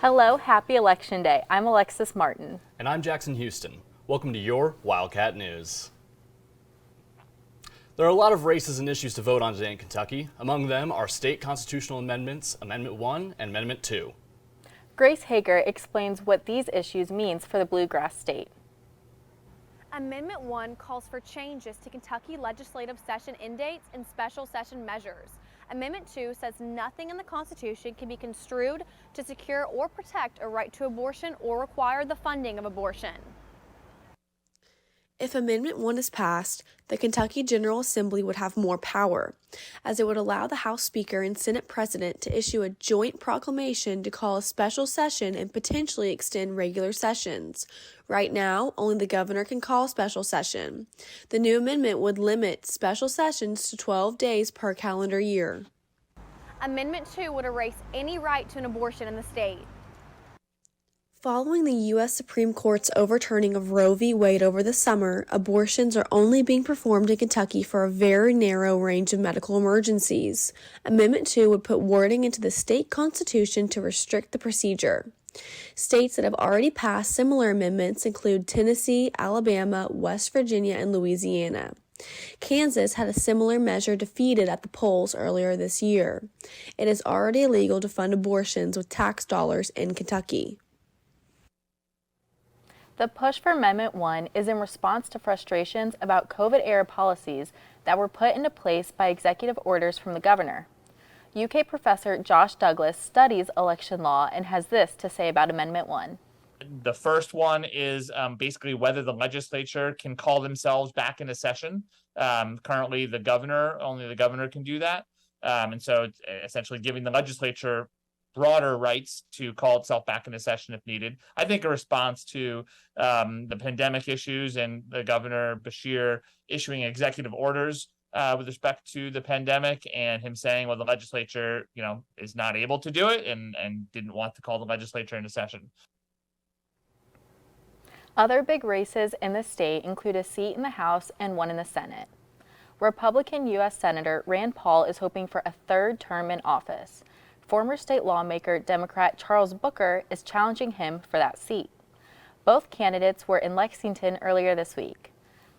Hello, happy Election Day. I'm Alexis Martin. And I'm Jackson Houston. Welcome to your Wildcat News. There are a lot of races and issues to vote on today in Kentucky. Among them are state constitutional amendments, Amendment 1 and Amendment 2. Grace Hager explains what these issues means for the Bluegrass state. Amendment 1 calls for changes to Kentucky legislative session end dates and special session measures. Amendment 2 says nothing in the Constitution can be construed to secure or protect a right to abortion or require the funding of abortion. If Amendment 1 is passed, the Kentucky General Assembly would have more power, as it would allow the House Speaker and Senate President to issue a joint proclamation to call a special session and potentially extend regular sessions. Right now, only the governor can call a special session. The new amendment would limit special sessions to 12 days per calendar year. Amendment 2 would erase any right to an abortion in the state. Following the U.S. Supreme Court's overturning of Roe v. Wade over the summer, abortions are only being performed in Kentucky for a very narrow range of medical emergencies. Amendment 2 would put wording into the state constitution to restrict the procedure. States that have already passed similar amendments include Tennessee, Alabama, West Virginia, and Louisiana. Kansas had a similar measure defeated at the polls earlier this year. It is already illegal to fund abortions with tax dollars in Kentucky. The push for Amendment 1 is in response to frustrations about COVID-era policies that were put into place by executive orders from the governor. UK professor Josh Douglas studies election law and has this to say about Amendment 1. The first one is basically whether the legislature can call themselves back into session. Currently, only the governor can do that. And so it's essentially giving the legislature broader rights to call itself back into session if needed. I think a response to the pandemic issues and the Governor Beshear issuing executive orders with respect to the pandemic and him saying, well, the legislature, is not able to do it and didn't want to call the legislature into session. Other big races in the state include a seat in the House and one in the Senate. Republican U.S. Senator Rand Paul is hoping for a third term in office. Former state lawmaker Democrat Charles Booker is challenging him for that seat. Both candidates were in Lexington earlier this week.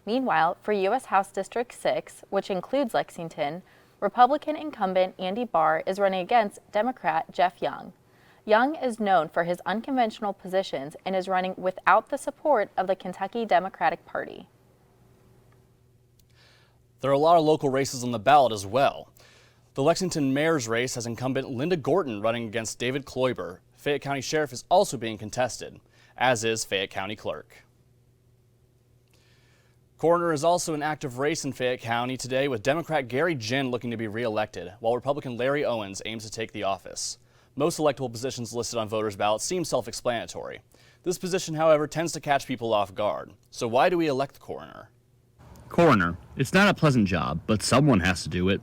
Meanwhile, for U.S. House District 6, which includes Lexington, Republican incumbent Andy Barr is running against Democrat Jeff Young. Young is known for his unconventional positions and is running without the support of the Kentucky Democratic Party. There are a lot of local races on the ballot as well. The Lexington mayor's race has incumbent Linda Gorton running against David Kloiber. Fayette County Sheriff is also being contested, as is Fayette County Clerk. Coroner is also an active race in Fayette County today, with Democrat Gary Ginn looking to be re-elected, while Republican Larry Owens aims to take the office. Most electable positions listed on voters' ballots seem self-explanatory. This position, however, tends to catch people off guard. So why do we elect the coroner? Coroner. It's not a pleasant job, but someone has to do it.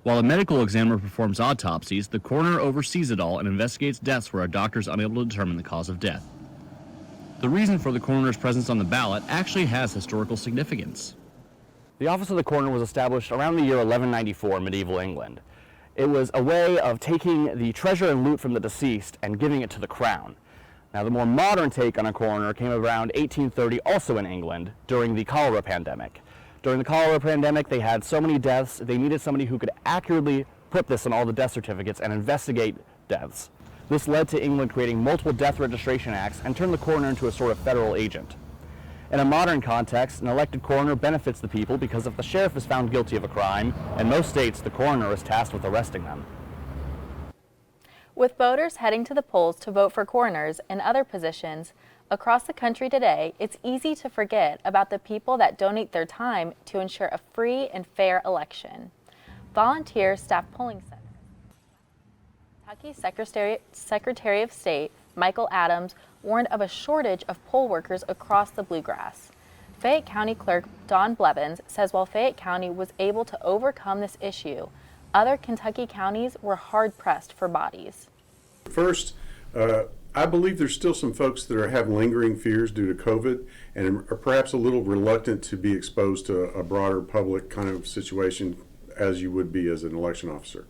While a medical examiner performs autopsies, the coroner oversees it all and investigates deaths where a doctor is unable to determine the cause of death. The reason for the coroner's presence on the ballot actually has historical significance. The office of the coroner was established around the year 1194 in medieval England. It was a way of taking the treasure and loot from the deceased and giving it to the crown. Now, the more modern take on a coroner came around 1830, also in England, during the cholera pandemic. During the cholera pandemic, they had so many deaths, they needed somebody who could accurately put this on all the death certificates and investigate deaths. This led to England creating multiple death registration acts and turned the coroner into a sort of federal agent. In a modern context, an elected coroner benefits the people because if the sheriff is found guilty of a crime, in most states, the coroner is tasked with arresting them. With voters heading to the polls to vote for coroners and other positions across the country today, it's easy to forget about the people that donate their time to ensure a free and fair election. Volunteer Staff Polling Center. Kentucky Secretary of State Michael Adams warned of a shortage of poll workers across the Bluegrass. Fayette County Clerk Don Blevins says while Fayette County was able to overcome this issue, other Kentucky counties were hard-pressed for bodies. First, I believe there's still some folks that have lingering fears due to COVID and are perhaps a little reluctant to be exposed to a broader public kind of situation as you would be as an election officer.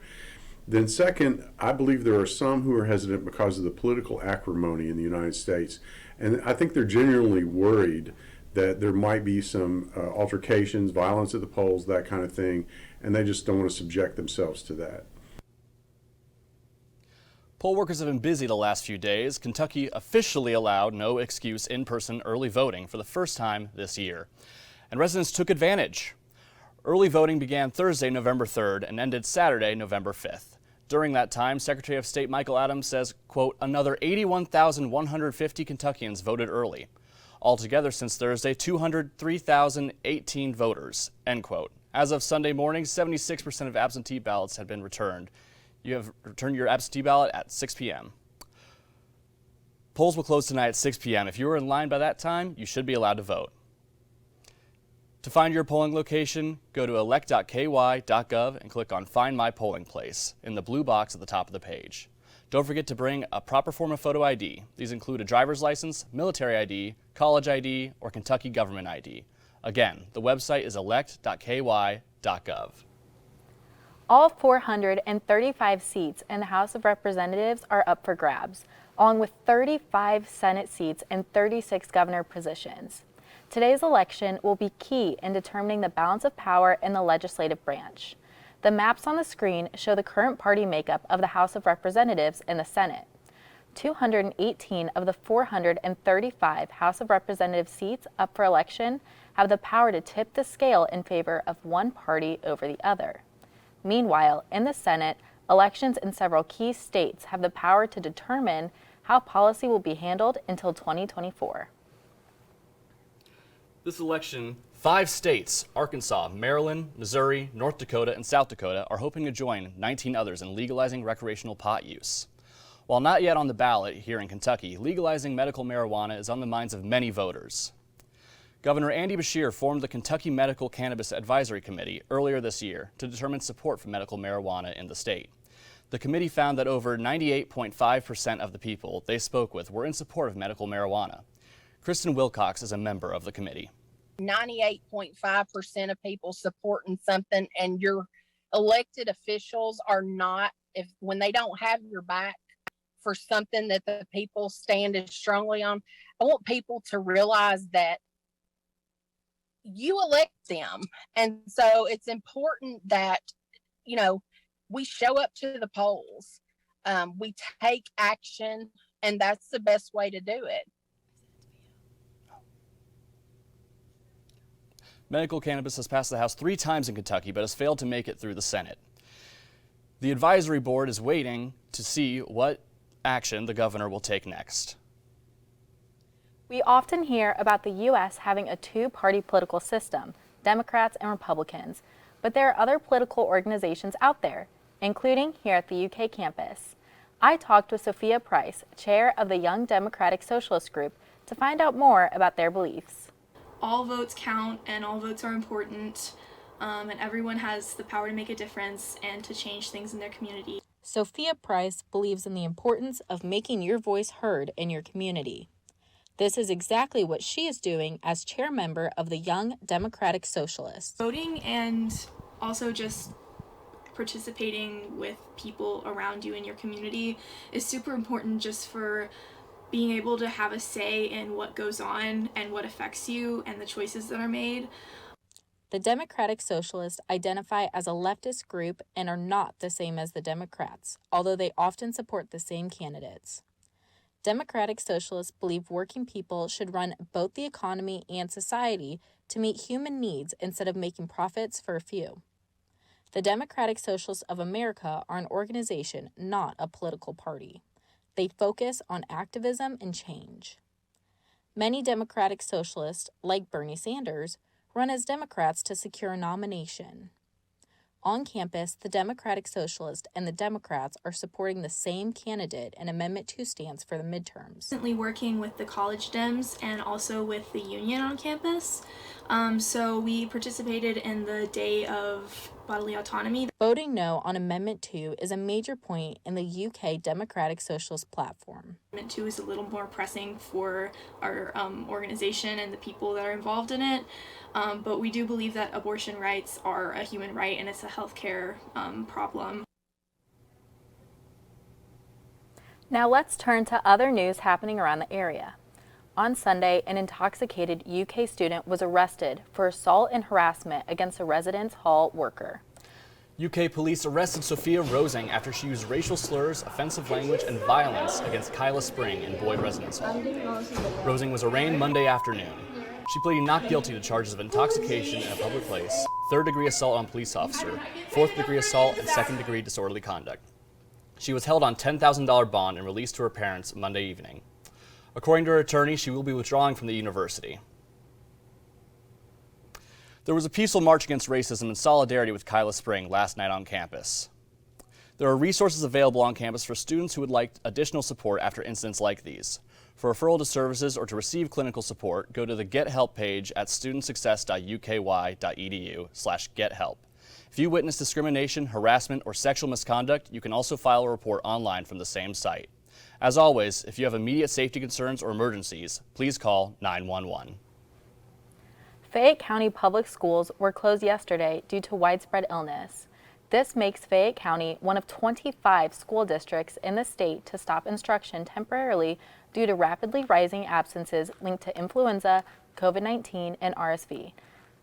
Then second, I believe there are some who are hesitant because of the political acrimony in the United States. And I think they're genuinely worried that there might be some altercations, violence at the polls, that kind of thing, and they just don't want to subject themselves to that. Poll workers have been busy the last few days. Kentucky officially allowed no excuse in-person early voting for the first time this year. And residents took advantage. Early voting began Thursday, November 3rd and ended Saturday, November 5th. During that time, Secretary of State Michael Adams says, quote, another 81,150 Kentuckians voted early. Altogether since Thursday, 203,018 voters, end quote. As of Sunday morning, 76% of absentee ballots had been returned. You have returned your absentee ballot at 6 p.m. Polls will close tonight at 6 p.m. If you are in line by that time, you should be allowed to vote. To find your polling location, go to elect.ky.gov and click on Find My Polling Place in the blue box at the top of the page. Don't forget to bring a proper form of photo ID. These include a driver's license, military ID, college ID, or Kentucky government ID. Again, the website is elect.ky.gov. All 435 seats in the House of Representatives are up for grabs, along with 35 Senate seats and 36 governor positions. Today's election will be key in determining the balance of power in the legislative branch. The maps on the screen show the current party makeup of the House of Representatives and the Senate. 218 of the 435 House of Representatives seats up for election have the power to tip the scale in favor of one party over the other. Meanwhile, in the Senate, elections in several key states have the power to determine how policy will be handled until 2024. This election, 5 states, Arkansas, Maryland, Missouri, North Dakota, and South Dakota, are hoping to join 19 others in legalizing recreational pot use. While not yet on the ballot here in Kentucky, legalizing medical marijuana is on the minds of many voters. Governor Andy Beshear formed the Kentucky Medical Cannabis Advisory Committee earlier this year to determine support for medical marijuana in the state. The committee found that over 98.5% of the people they spoke with were in support of medical marijuana. Kristen Wilcox is a member of the committee. 98.5% of people supporting something, and your elected officials are not, when they don't have your back for something that the people stand as strongly on. I want people to realize that you elect them. And so it's important that, we show up to the polls, we take action, and that's the best way to do it. Medical cannabis has passed the House 3 times in Kentucky, but has failed to make it through the Senate. The advisory board is waiting to see what action the governor will take next. We often hear about the U.S. having a two-party political system, Democrats and Republicans, but there are other political organizations out there, including here at the UK campus. I talked with Sophia Price, chair of the Young Democratic Socialist Group, to find out more about their beliefs. All votes count and all votes are important, and everyone has the power to make a difference and to change things in their community. Sophia Price believes in the importance of making your voice heard in your community. This is exactly what she is doing as chair member of the Young Democratic Socialists. Voting and also just participating with people around you in your community is super important just for being able to have a say in what goes on and what affects you and the choices that are made. The Democratic Socialists identify as a leftist group and are not the same as the Democrats, although they often support the same candidates. Democratic Socialists believe working people should run both the economy and society to meet human needs instead of making profits for a few. The Democratic Socialists of America are an organization, not a political party. They focus on activism and change. Many Democratic Socialists, like Bernie Sanders, run as Democrats to secure a nomination. On campus, the Democratic Socialists and the Democrats are supporting the same candidate in Amendment 2 stance for the midterms. Recently working with the college Dems and also with the union on campus. So we participated in the Day of Bodily Autonomy. Voting no on Amendment 2 is a major point in the UK Democratic Socialist platform. Amendment 2 is a little more pressing for our organization and the people that are involved in it. But we do believe that abortion rights are a human right and it's a healthcare problem. Now let's turn to other news happening around the area. On Sunday, an intoxicated UK student was arrested for assault and harassment against a residence hall worker. UK police arrested Sophia Rosing after she used racial slurs, offensive language, and violence against Kyla Spring in Boyd Residence Hall. Rosing was arraigned Monday afternoon. She pleaded not guilty to charges of intoxication in a public place, third-degree assault on a police officer, fourth-degree assault, and second-degree disorderly conduct. She was held on $10,000 bond and released to her parents Monday evening. According to her attorney, she will be withdrawing from the university. There was a peaceful march against racism in solidarity with Kyla Spring last night on campus. There are resources available on campus for students who would like additional support after incidents like these. For referral to services or to receive clinical support, go to the Get Help page at studentsuccess.uky.edu/gethelp. If you witness discrimination, harassment, or sexual misconduct, you can also file a report online from the same site. As always, if you have immediate safety concerns or emergencies, please call 911. Fayette County Public Schools were closed yesterday due to widespread illness. This makes Fayette County one of 25 school districts in the state to stop instruction temporarily due to rapidly rising absences linked to influenza, COVID-19, and RSV.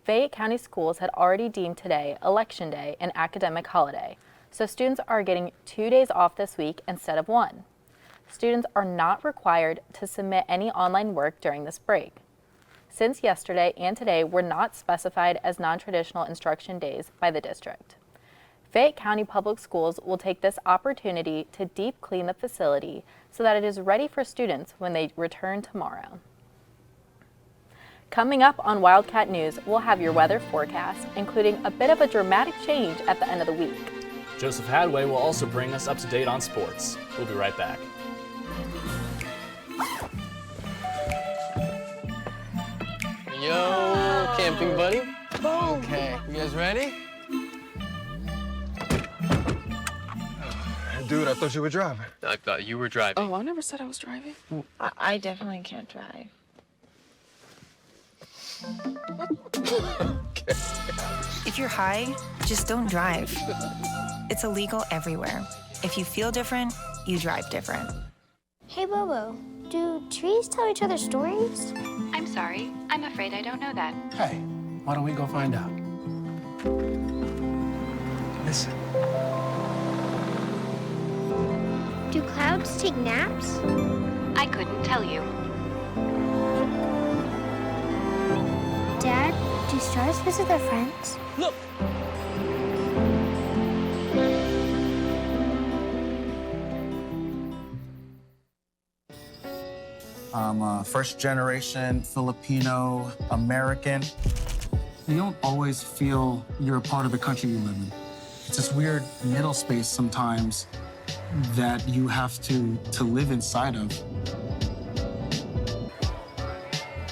Fayette County schools had already deemed today, Election Day, an academic holiday, so students are getting 2 days off this week instead of 1. Students are not required to submit any online work during this break. Since yesterday and today were not specified as non-traditional instruction days by the district. Fayette County Public Schools will take this opportunity to deep clean the facility so that it is ready for students when they return tomorrow. Coming up on Wildcat News, we'll have your weather forecast, including a bit of a dramatic change at the end of the week. Joseph Hadway will also bring us up to date on sports. We'll be right back. Yo, camping buddy. Okay, you guys ready? Dude, I thought you were driving. I thought you were driving. Oh, I never said I was driving. I definitely can't drive. Okay. If you're high, just don't drive. It's illegal everywhere. If you feel different, you drive different. Hey, Bobo, do trees tell each other stories? I'm sorry. I'm afraid I don't know that. Hey, why don't we go find out? Listen. Do clouds take naps? I couldn't tell you. Dad, do stars visit their friends? Look! I'm a first-generation Filipino American. You don't always feel you're a part of the country you live in. It's this weird middle space sometimes that you have to live inside of.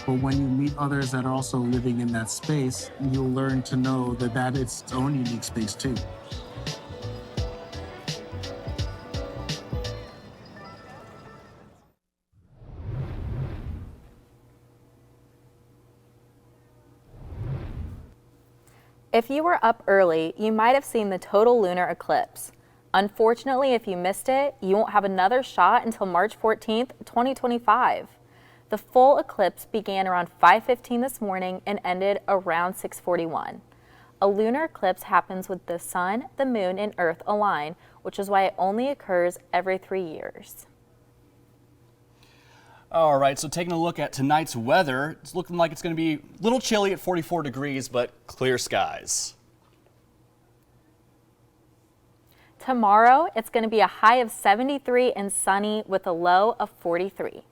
But when you meet others that are also living in that space, you'll learn to know that it's its own unique space too. If you were up early, you might have seen the total lunar eclipse. Unfortunately, if you missed it, you won't have another shot until March 14th, 2025. The full eclipse began around 5:15 this morning and ended around 6:41. A lunar eclipse happens when the sun, the moon, and earth align, which is why it only occurs every 3 years. All right, so taking a look at tonight's weather, it's looking like it's going to be a little chilly at 44 degrees, but clear skies. Tomorrow, it's going to be a high of 73 and sunny with a low of 43.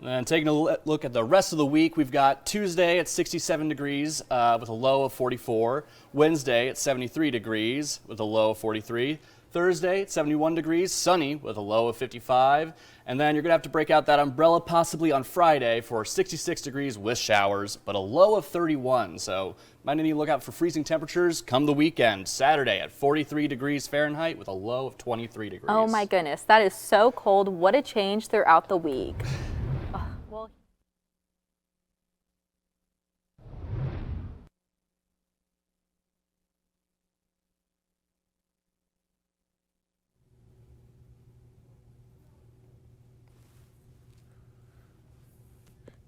And taking a look at the rest of the week, we've got Tuesday at 67 degrees with a low of 44. Wednesday at 73 degrees with a low of 43. Thursday at 71 degrees, sunny with a low of 55. And then you're going to have to break out that umbrella possibly on Friday for 66 degrees with showers, but a low of 31. So might need to look out for freezing temperatures come the weekend. Saturday at 43 degrees Fahrenheit with a low of 23 degrees. Oh my goodness, that is so cold. What a change throughout the week. Well,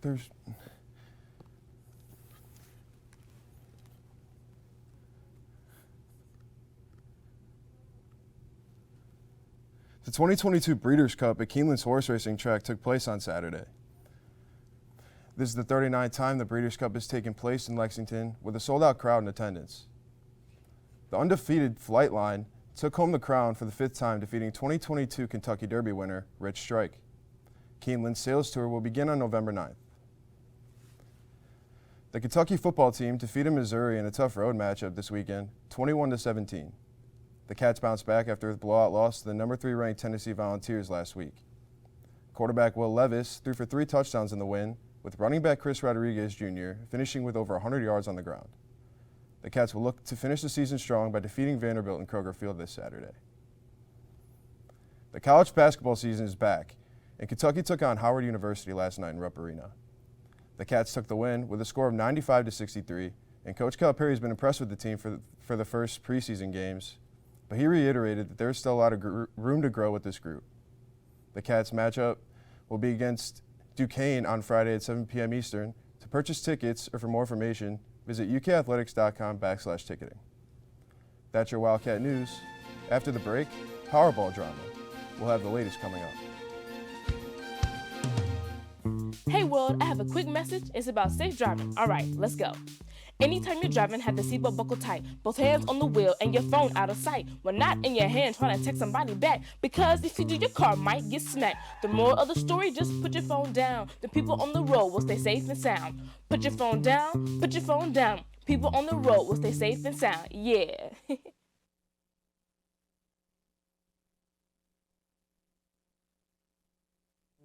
There's... The 2022 Breeders' Cup at Keeneland's horse racing track took place on Saturday. This is the 39th time the Breeders' Cup has taken place in Lexington with a sold-out crowd in attendance. The undefeated Flightline took home the crown for the 5th time, defeating 2022 Kentucky Derby winner Rich Strike. Keeneland's sales tour will begin on November 9th. The Kentucky football team defeated Missouri in a tough road matchup this weekend, 21-17. The Cats bounced back after a blowout loss to the number 3 ranked Tennessee Volunteers last week. Quarterback Will Levis threw for 3 touchdowns in the win, with running back Chris Rodriguez Jr. finishing with over 100 yards on the ground. The Cats will look to finish the season strong by defeating Vanderbilt in Kroger Field this Saturday. The college basketball season is back, and Kentucky took on Howard University last night in Rupp Arena. The Cats took the win with a score of 95-63, and Coach Calipari has been impressed with the team for the first preseason games, but he reiterated that there's still a lot of room to grow with this group. The Cats matchup will be against Duquesne on Friday at 7 p.m. Eastern. To purchase tickets or for more information, visit ukathletics.com/ticketing. That's your Wildcat News. After the break, Powerball drama. We'll have the latest coming up. Hey world, I have a quick message. It's about safe driving. All right, let's go. Anytime you're driving, have the seatbelt buckled tight, both hands on the wheel and your phone out of sight. When not in your hand trying to text somebody back, because if you do, your car might get smacked. The moral of the story, just put your phone down. The people on the road will stay safe and sound. Put your phone down, put your phone down. People on the road will stay safe and sound. Yeah.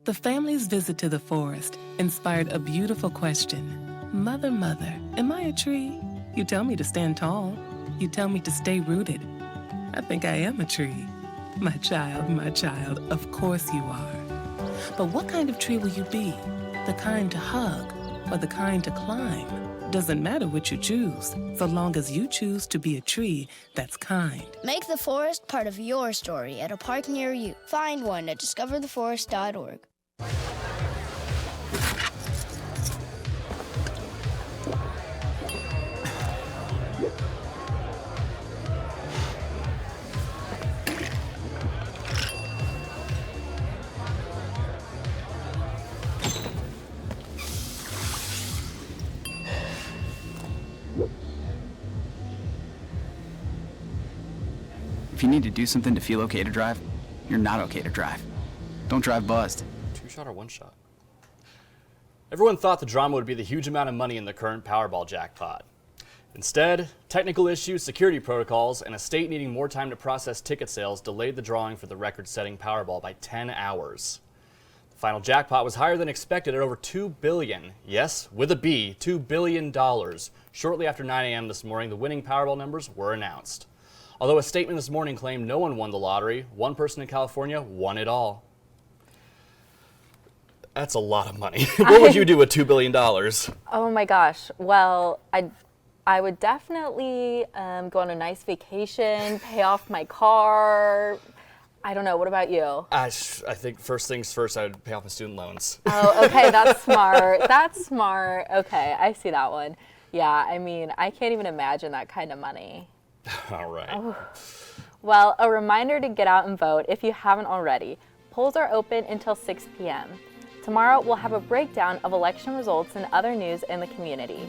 The family's visit to the forest inspired a beautiful question. Mother, mother, am I a tree? You tell me to stand tall. You tell me to stay rooted. I think I am a tree. My child, of course you are. But what kind of tree will you be? The kind to hug or the kind to climb? Doesn't matter what you choose, so long as you choose to be a tree that's kind. Make the forest part of your story at a park near you. Find one at discovertheforest.org. If you need to do something to feel okay to drive, you're not okay to drive. Don't drive buzzed. 2-shot or 1-shot? Everyone thought the drama would be the huge amount of money in the current Powerball jackpot. Instead, technical issues, security protocols, and a state needing more time to process ticket sales delayed the drawing for the record-setting Powerball by 10 hours. The final jackpot was higher than expected at over $2 billion. Yes, with a B, $2 billion. Shortly after 9 a.m. this morning, the winning Powerball numbers were announced. Although a statement this morning claimed no one won the lottery, one person in California won it all. That's a lot of money. What would you do with $2 billion? Oh my gosh. Well, I would definitely go on a nice vacation, pay off my car. I don't know. What about you? I think first things first, I would pay off my student loans. Oh, okay. That's smart. That's smart. Okay. I see that one. Yeah. I mean, I can't even imagine that kind of money. All right. Oh. Well, a reminder to get out and vote if you haven't already. Polls are open until 6 p.m. Tomorrow, we'll have a breakdown of election results and other news in the community.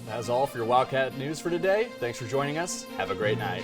That is all for your Wildcat News for today. Thanks for joining us. Have a great night.